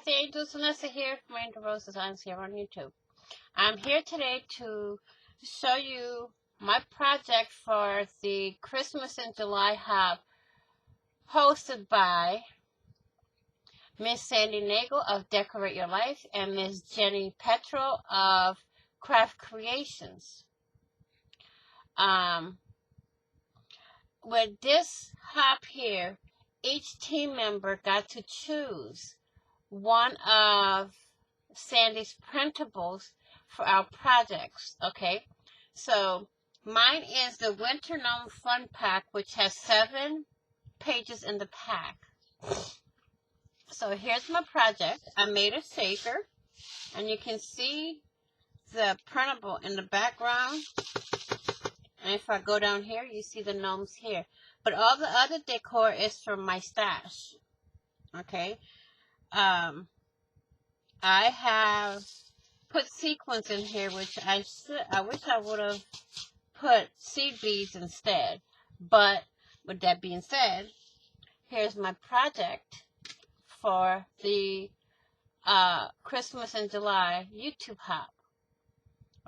the Angels, Vanessa here from Angel Rose Designs here on YouTube. I'm here today to show you my project for the Christmas in July Hub hosted by Miss Sandy Nagel of Decorate Your Life and Miss Jenny Petrol of Craft Creations. With this hop here, each team member got to choose one of Sandy's printables for our projects, okay? So mine is the Winter Gnome Fun Pack, which has 7 pages in the pack. So here's my project. I made a shaker, and you can see the printable in the background. And if I go down here, you see the gnomes here. But all the other decor is from my stash, okay? I have put sequins in here, which I wish I would have put seed beads instead. But with that being said, here's my project for the Christmas in July YouTube hop.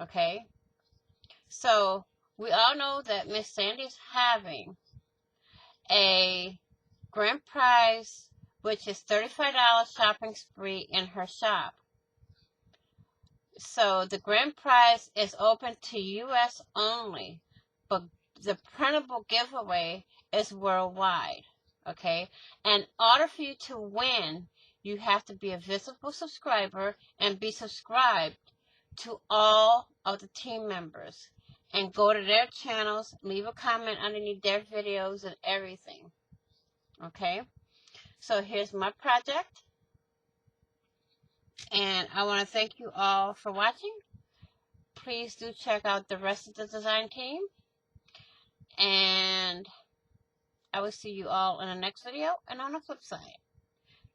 Okay, so we all know that Miss Sandy's having a grand prize, which is $35 shopping spree in her shop. So the grand prize is open to U.S. only, but the printable giveaway is worldwide, okay? And in order for you to win, you have to be a visible subscriber and be subscribed to all of the team members. And go to their channels, leave a comment underneath their videos and everything, okay? So here's my project. And I want to thank you all for watching. Please do check out the rest of the design team. And I will see you all in the next video and on the flip side.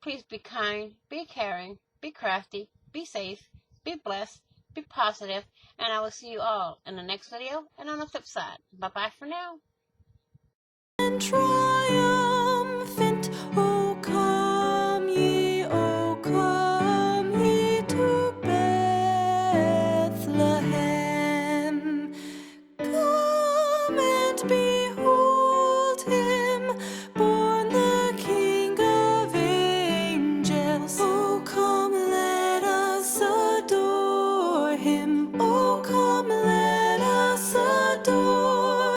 Please be kind, be caring, be crafty, be safe, be blessed, be positive, and I will see you all in the next video and on the flip side. Bye-bye for now. And triumphant, O come ye to Bethlehem. Come and be